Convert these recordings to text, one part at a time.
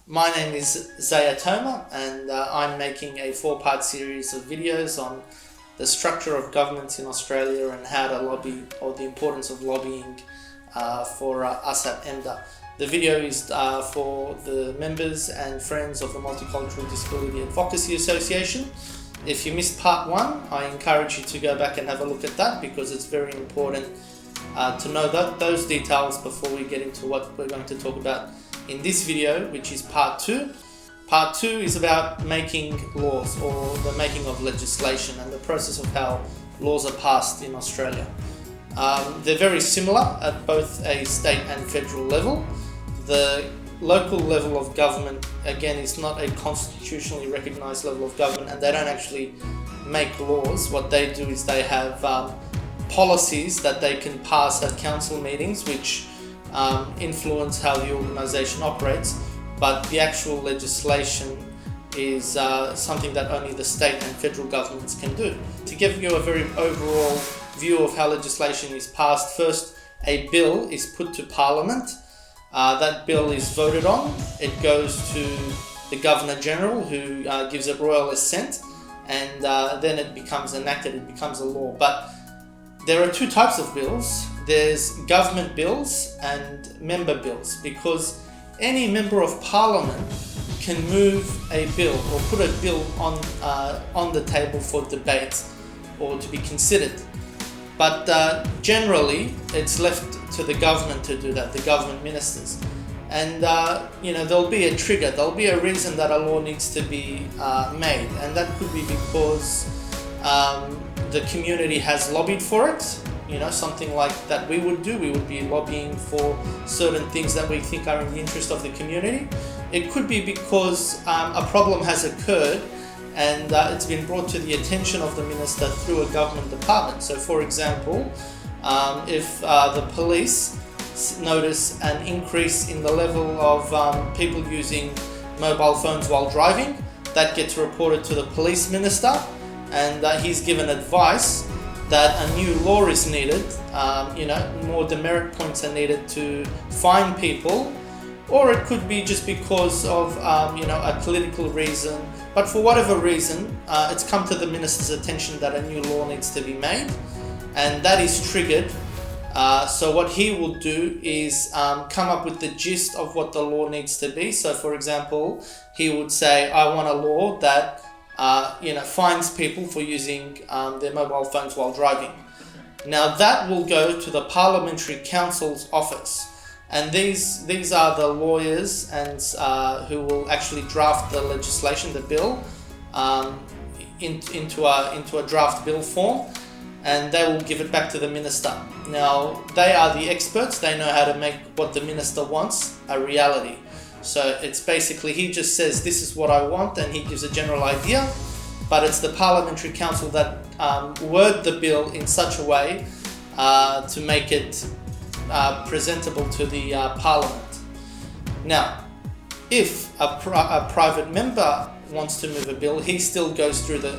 My name is Zaya Toma, and I'm making a 4-part series of videos on the structure of governments in Australia and how to lobby, or the importance of lobbying for us at EMDA. The video is for the members and friends of the Multicultural Disability Advocacy Association. If you missed part 1, I encourage you to go back and have a look at that, because it's very important to know those details before we get into what we're going to talk about in this video, which is part 2. Part 2 is about making laws, or the making of legislation, and the process of how laws are passed in Australia. They're very similar at both a state and federal level. The local level of government, again, is not a constitutionally recognised level of government, and they don't actually make laws. What they do is they have policies that they can pass at council meetings, which influence how the organisation operates, but the actual legislation is something that only the state and federal governments can do. To give you a very overall view of how legislation is passed, first a bill is put to Parliament. That bill is voted on. It goes to the Governor-General, who gives it royal assent, and then it becomes enacted, it becomes a law. But there are two types of bills. There's government bills and member bills, because any member of Parliament can move a bill or put a bill on the table for debate or to be considered. But generally, it's left to the government to do that, the government ministers. And there'll be a trigger, there'll be a reason that a law needs to be made, and that could be because the community has lobbied for it. Something like that we would do. We would be lobbying for certain things that we think are in the interest of the community. It could be because a problem has occurred and it's been brought to the attention of the minister through a government department. So, for example, if the police notice an increase in the level of people using mobile phones while driving, that gets reported to the police minister, and he's given advice that a new law is needed. More demerit points are needed to fine people, or it could be just because of a political reason. But for whatever reason, it's come to the minister's attention that a new law needs to be made, and that is triggered. So what he will do is come up with the gist of what the law needs to be. So, for example, he would say, I want a law that fines people for using their mobile phones while driving. Now that will go to the Parliamentary Council's office, and these are the lawyers and who will actually draft the legislation, the bill, into a draft bill form, and they will give it back to the minister. Now they are the experts; they know how to make what the minister wants a reality. So it's basically, he just says, this is what I want, and he gives a general idea, but it's the Parliamentary Council that word the bill in such a way to make it presentable to the Parliament. Now, if a private member wants to move a bill, he still goes through the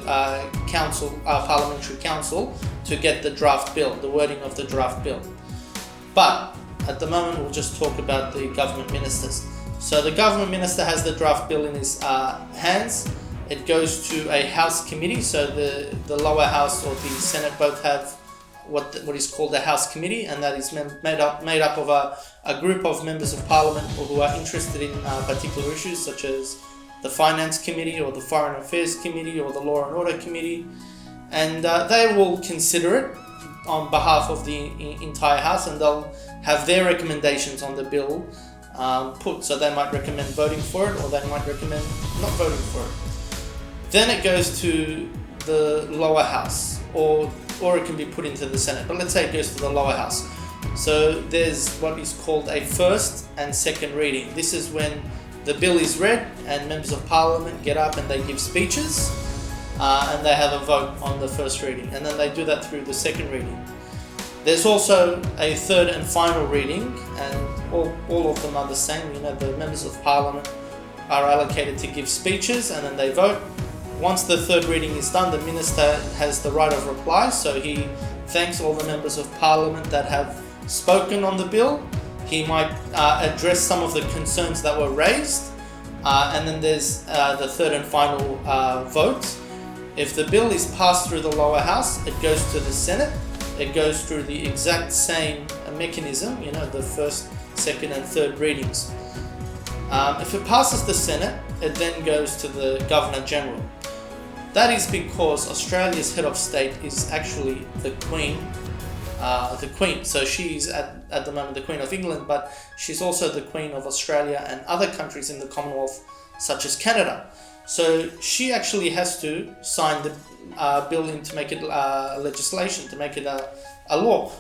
Parliamentary Council to get the draft bill, the wording of the draft bill. But at the moment, we'll just talk about the government ministers. So the government minister has the draft bill in his hands. It goes to a House committee. So the lower house or the Senate both have what is called a House committee, and that is made up of a group of members of Parliament who are interested in particular issues, such as the Finance Committee or the Foreign Affairs Committee or the Law and Order Committee, and they will consider it on behalf of the entire House, and they'll have their recommendations on the bill put. So they might recommend voting for it, or they might recommend not voting for it. Then it goes to the lower house, or it can be put into the Senate. But let's say it goes to the lower house. So there's what is called a first and second reading. This is when the bill is read and members of Parliament get up and they give speeches, and they have a vote on the first reading, and then they do that through the second reading. There's also a third and final reading, and all of them are the same. The members of Parliament are allocated to give speeches, and then they vote. Once the third reading is done, the minister has the right of reply, so he thanks all the members of Parliament that have spoken on the bill. He might address some of the concerns that were raised, and then there's the third and final vote. If the bill is passed through the lower house, it goes to the Senate. It goes through the exact same mechanism, the first, second and third readings. If it passes the Senate, it then goes to the Governor General. That is because Australia's head of state is actually the Queen. So she's at the moment the Queen of England, but she's also the Queen of Australia and other countries in the Commonwealth, such as Canada. So she actually has to sign the bill in to make it legislation, to make it a law.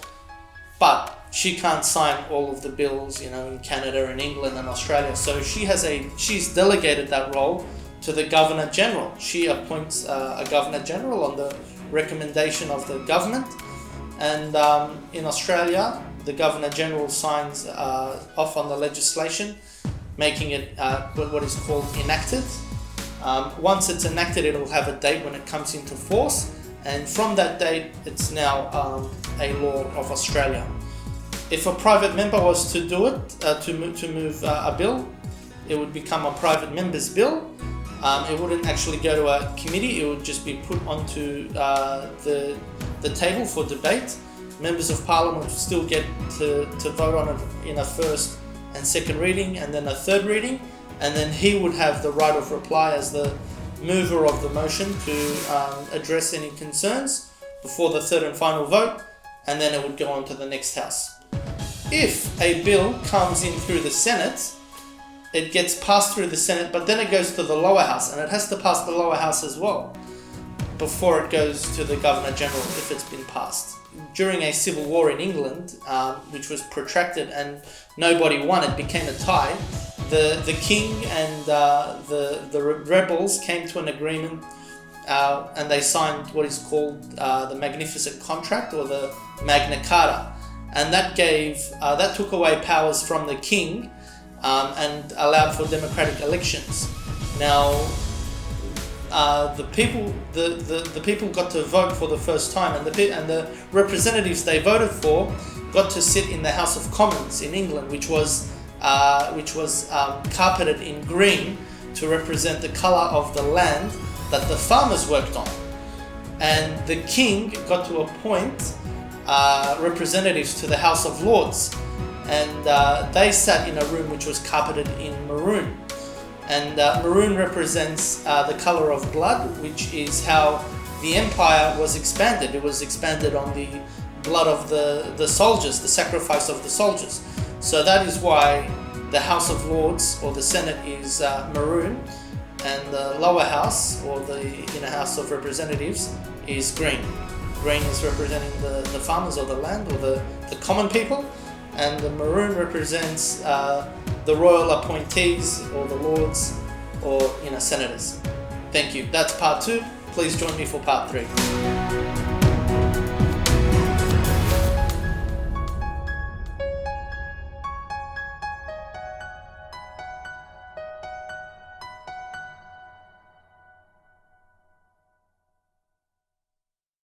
But she can't sign all of the bills, in Canada and England and Australia. So she's delegated that role to the Governor General. She appoints a Governor General on the recommendation of the government. And in Australia, the Governor General signs off on the legislation, making it what is called enacted. Once it's enacted, it will have a date when it comes into force, and from that date, it's now a law of Australia. If a private member was to do it, to move a bill, it would become a private member's bill. It wouldn't actually go to a committee, it would just be put onto the table for debate. Members of Parliament would still get to vote on it in a first and second reading, and then a third reading. And then he would have the right of reply as the mover of the motion to address any concerns before the third and final vote, and then it would go on to the next house. If a bill comes in through the Senate, it gets passed through the Senate, but then it goes to the lower house, and it has to pass the lower house as well before it goes to the Governor General if it's been passed. During a civil war in England, which was protracted and nobody won, it became a tie. The king and the rebels came to an agreement, and they signed what is called the Magnificent Contract, or the Magna Carta, and that took away powers from the king and allowed for democratic elections. Now, the people got to vote for the first time, and the representatives they voted for got to sit in the House of Commons in England, which was carpeted in green to represent the colour of the land that the farmers worked on. And the king got to appoint representatives to the House of Lords, and they sat in a room which was carpeted in maroon. And maroon represents the colour of blood, which is how the empire was expanded. It was expanded on the blood of the soldiers, the sacrifice of the soldiers. So that is why the House of Lords, or the Senate, is maroon, and the lower house, or the inner House of Representatives, is green. Green is representing the farmers, or the land, or the common people, and the maroon represents the royal appointees, or the lords, or senators. Thank you. That's part 2. Please join me for part 3.